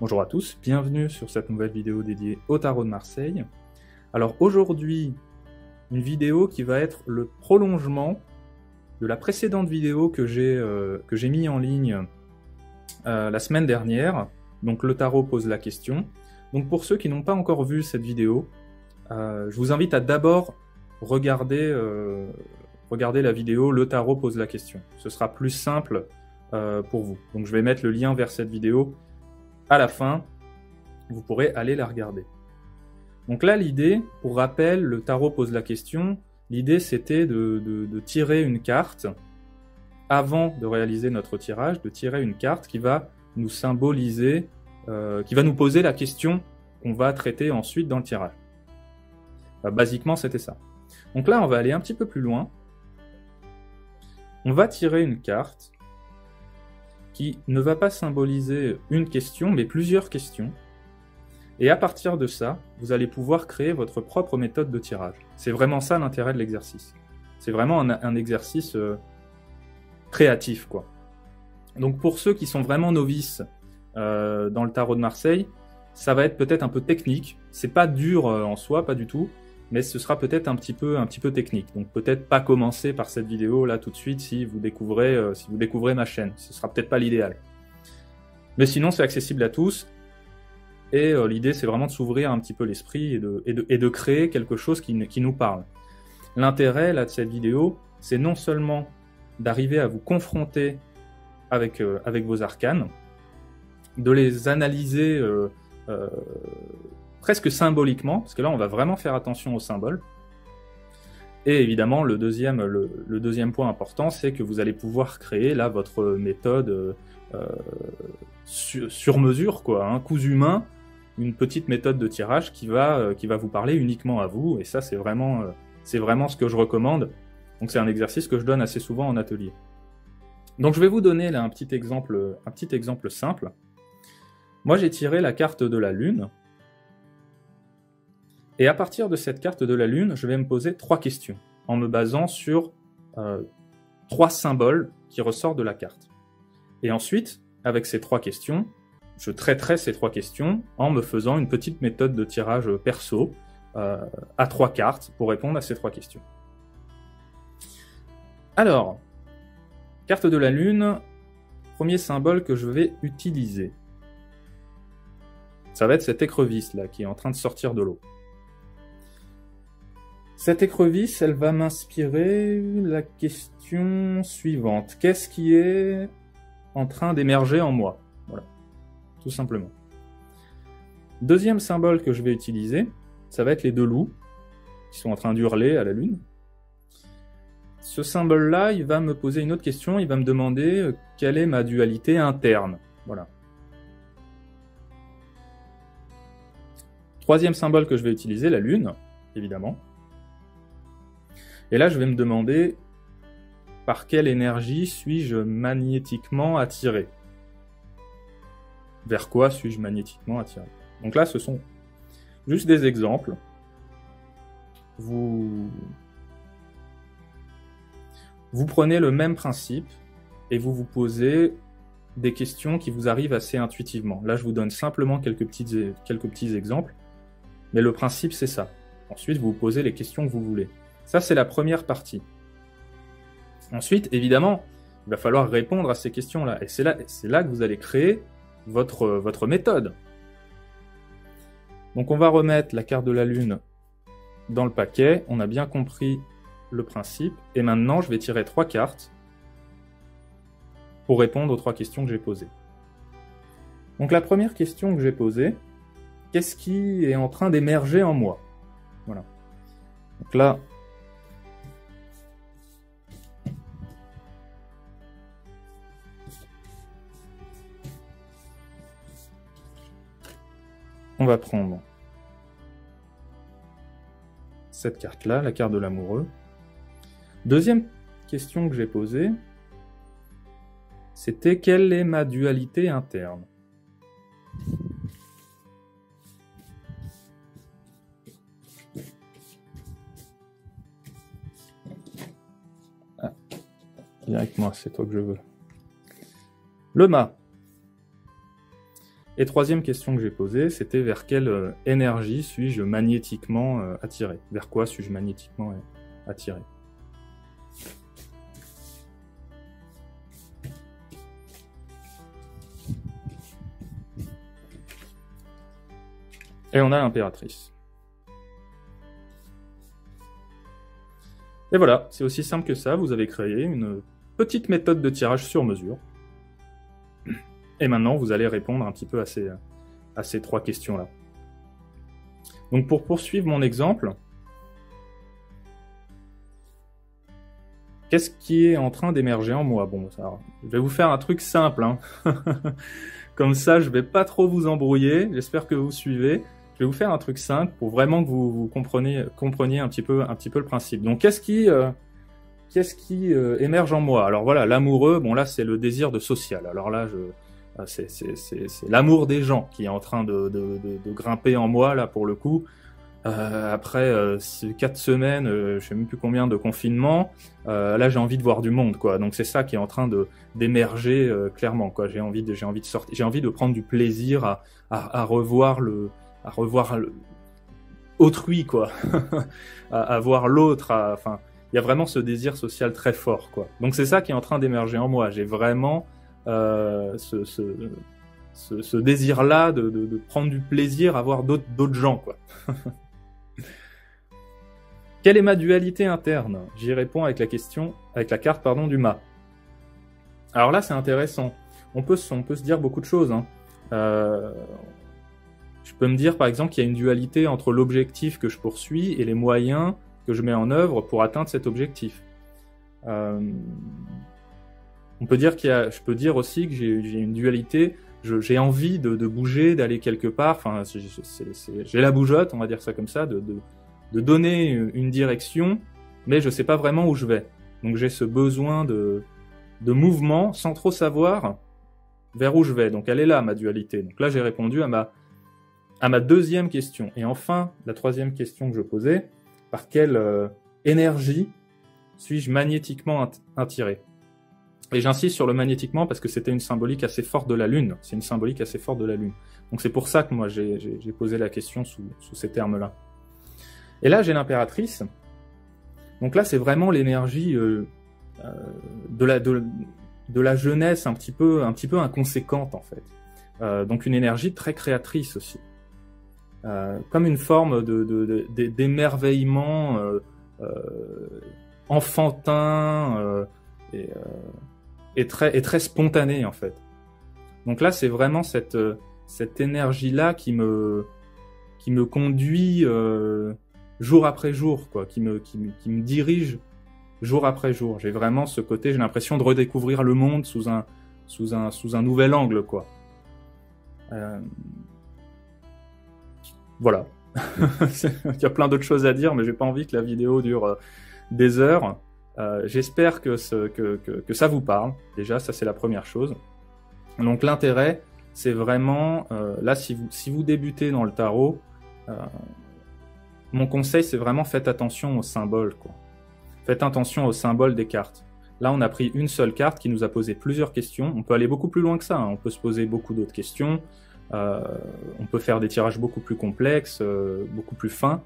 Bonjour à tous, bienvenue sur cette nouvelle vidéo dédiée au tarot de Marseille. Alors aujourd'hui, une vidéo qui va être le prolongement de la précédente vidéo que j'ai mis en ligne la semaine dernière. Donc le tarot pose la question. Donc pour ceux qui n'ont pas encore vu cette vidéo, je vous invite à d'abord regarder la vidéo Le tarot pose la question. Ce sera plus simple pour vous. Donc je vais mettre le lien vers cette vidéo à la fin, vous pourrez aller la regarder. Donc là, l'idée, pour rappel, le tarot pose la question, l'idée c'était de tirer une carte, avant de réaliser notre tirage, de tirer une carte qui va nous symboliser, qui va nous poser la question qu'on va traiter ensuite dans le tirage. Basiquement, c'était ça. Donc là, on va aller un petit peu plus loin. On va tirer une carte qui ne va pas symboliser une question, mais plusieurs questions. Et à partir de ça, vous allez pouvoir créer votre propre méthode de tirage. C'est vraiment ça l'intérêt de l'exercice. C'est vraiment un exercice créatif, quoi. Donc pour ceux qui sont vraiment novices dans le tarot de Marseille, ça va être peut-être un peu technique. C'est pas dur en soi, pas du tout, mais ce sera peut-être un petit peu technique. Donc peut-être pas commencer par cette vidéo là tout de suite si vous découvrez ma chaîne. Ce sera peut-être pas l'idéal. Mais sinon c'est accessible à tous. Et l'idée c'est vraiment de s'ouvrir un petit peu l'esprit et de créer quelque chose qui nous parle. L'intérêt là de cette vidéo, c'est non seulement d'arriver à vous confronter avec vos arcanes, de les analyser presque symboliquement, parce que là on va vraiment faire attention aux symboles. Et évidemment le deuxième point important, c'est que vous allez pouvoir créer là votre méthode sur mesure, quoi, hein, cousu main, une petite méthode de tirage qui va vous parler uniquement à vous, et ça c'est vraiment ce que je recommande. Donc c'est un exercice que je donne assez souvent en atelier. Donc je vais vous donner là un petit exemple simple. Moi j'ai tiré la carte de la Lune. Et à partir de cette carte de la Lune, je vais me poser 3 questions, en me basant sur 3 symboles qui ressortent de la carte. Et ensuite, avec ces 3 questions, je traiterai ces 3 questions en me faisant une petite méthode de tirage perso à 3 cartes pour répondre à ces 3 questions. Alors, carte de la Lune, premier symbole que je vais utiliser. Ça va être cette écrevisse là qui est en train de sortir de l'eau. Cette écrevisse, elle va m'inspirer la question suivante. Qu'est-ce qui est en train d'émerger en moi? Voilà, tout simplement. Deuxième symbole que je vais utiliser, ça va être les 2 loups qui sont en train d'hurler à la Lune. Ce symbole-là, il va me poser une autre question, il va me demander quelle est ma dualité interne. Voilà. Troisième symbole que je vais utiliser, la Lune, évidemment. Et là, je vais me demander par quelle énergie suis-je magnétiquement attiré? Vers quoi suis-je magnétiquement attiré? Donc là, ce sont juste des exemples. Vous prenez le même principe et vous vous posez des questions qui vous arrivent assez intuitivement. Là, je vous donne simplement quelques petits exemples, mais le principe, c'est ça. Ensuite, vous vous posez les questions que vous voulez. Ça, c'est la première partie. Ensuite, évidemment, il va falloir répondre à ces questions-là. Et c'est là que vous allez créer votre méthode. Donc, on va remettre la carte de la Lune dans le paquet. On a bien compris le principe. Et maintenant, je vais tirer 3 cartes pour répondre aux 3 questions que j'ai posées. Donc, la première question que j'ai posée, qu'est-ce qui est en train d'émerger en moi? Voilà. Donc là, on va prendre cette carte-là, la carte de l'amoureux. Deuxième question que j'ai posée, c'était quelle est ma dualité interne? Ah, viens avec moi, c'est toi que je veux. Le mât. Et troisième question que j'ai posée, c'était vers quelle énergie suis-je magnétiquement attiré? Vers quoi suis-je magnétiquement attiré? Et on a l'impératrice. Et voilà, c'est aussi simple que ça, vous avez créé une petite méthode de tirage sur mesure. Et maintenant, vous allez répondre un petit peu à ces trois questions-là. Donc pour poursuivre mon exemple, qu'est-ce qui est en train d'émerger en moi? Bon, ça, je vais vous faire un truc simple, hein. Comme ça, je vais pas trop vous embrouiller, j'espère que vous suivez. Je vais vous faire un truc simple pour vraiment que vous compreniez un petit peu le principe. Donc, qu'est-ce qui émerge en moi? Alors voilà, l'amoureux, bon là, c'est le désir de social. Alors là, c'est l'amour des gens qui est en train de grimper en moi, là, pour le coup. Après 4 semaines, je sais même plus combien de confinement, là j'ai envie de voir du monde, quoi. Donc c'est ça qui est en train d'émerger clairement, quoi. J'ai envie de sortir, j'ai envie de prendre du plaisir à revoir autrui, quoi, à voir l'autre. Enfin, il y a vraiment ce désir social très fort, quoi. Donc c'est ça qui est en train d'émerger en moi. J'ai vraiment ce désir-là de prendre du plaisir à voir d'autres gens, quoi. Quelle est ma dualité interne? J'y réponds avec la carte du mât. Alors là, c'est intéressant. On peut se dire beaucoup de choses, hein. Je peux me dire, par exemple, qu'il y a une dualité entre l'objectif que je poursuis et les moyens que je mets en œuvre pour atteindre cet objectif. On peut dire je peux dire aussi que j'ai une dualité. J'ai envie de bouger, d'aller quelque part. Enfin, j'ai la bougeotte, on va dire ça comme ça, de donner une direction, mais je sais pas vraiment où je vais. Donc j'ai ce besoin de mouvement sans trop savoir vers où je vais. Donc elle est là, ma dualité. Donc là, j'ai répondu à ma deuxième question. Et enfin, la troisième question que je posais, par quelle énergie suis-je magnétiquement attiré? Et j'insiste sur le magnétiquement parce que c'était une symbolique assez forte de la Lune. C'est une symbolique assez forte de la Lune. Donc c'est pour ça que moi j'ai posé la question sous ces termes-là. Et là j'ai l'impératrice. Donc là c'est vraiment l'énergie de la jeunesse un petit peu inconséquente en fait. Donc une énergie très créatrice aussi. Comme une forme d'émerveillement enfantin et très spontané en fait. Donc là c'est vraiment cette énergie-là qui me conduit jour après jour, quoi, qui me dirige jour après jour. J'ai vraiment ce côté, j'ai l'impression de redécouvrir le monde sous un nouvel angle, quoi. Voilà. Il y a plein d'autres choses à dire, mais j'ai pas envie que la vidéo dure des heures. J'espère que ça vous parle. Déjà, ça c'est la première chose. Donc l'intérêt, c'est vraiment là si vous débutez dans le tarot, mon conseil c'est vraiment faites attention aux symboles, quoi. Faites attention aux symboles des cartes. Là, on a pris une seule carte qui nous a posé plusieurs questions. On peut aller beaucoup plus loin que ça, hein. On peut se poser beaucoup d'autres questions. On peut faire des tirages beaucoup plus complexes, beaucoup plus fins.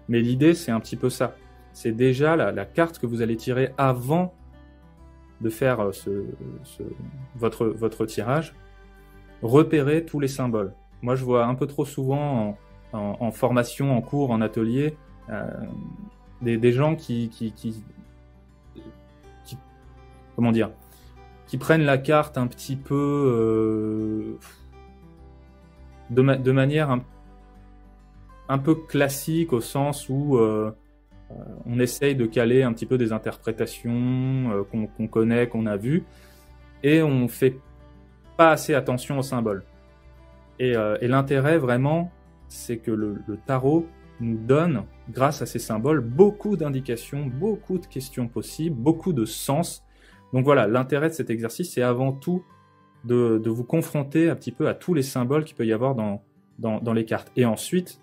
Mais l'idée, c'est un petit peu ça. C'est déjà la carte que vous allez tirer avant de faire votre tirage. Repérez tous les symboles. Moi, je vois un peu trop souvent en formation, en cours, en atelier, des gens qui comment dire, qui prennent la carte un petit peu de manière un peu classique, au sens où on essaye de caler un petit peu des interprétations qu'on connaît, qu'on a vues, et on fait pas assez attention aux symboles. Et l'intérêt vraiment, c'est que le tarot nous donne, grâce à ces symboles, beaucoup d'indications, beaucoup de questions possibles, beaucoup de sens. Donc voilà, l'intérêt de cet exercice, c'est avant tout de vous confronter un petit peu à tous les symboles qu'il peut y avoir dans les cartes. Et ensuite,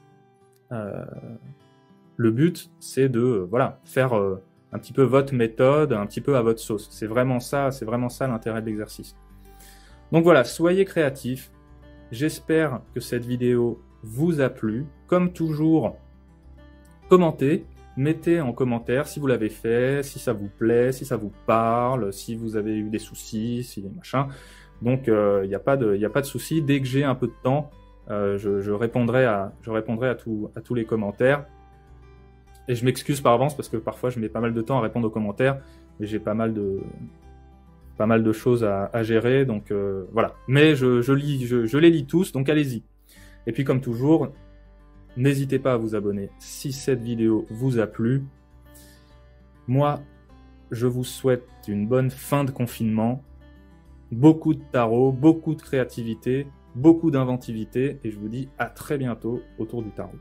le but, c'est de faire un petit peu votre méthode, un petit peu à votre sauce. C'est vraiment ça l'intérêt de l'exercice. Donc voilà, soyez créatifs, J'espère que cette vidéo vous a plu. Comme toujours, commentez, mettez en commentaire si vous l'avez fait, si ça vous plaît, si ça vous parle, si vous avez eu des soucis, si machin. Donc il n'y a pas de souci. Dès que j'ai un peu de temps, je répondrai à tous les commentaires. Et je m'excuse par avance parce que parfois je mets pas mal de temps à répondre aux commentaires, mais j'ai pas mal de choses à gérer, donc voilà. Mais je les lis tous, donc allez-y. Et puis comme toujours, n'hésitez pas à vous abonner si cette vidéo vous a plu. Moi, je vous souhaite une bonne fin de confinement, beaucoup de tarot, beaucoup de créativité, beaucoup d'inventivité, et je vous dis à très bientôt autour du tarot.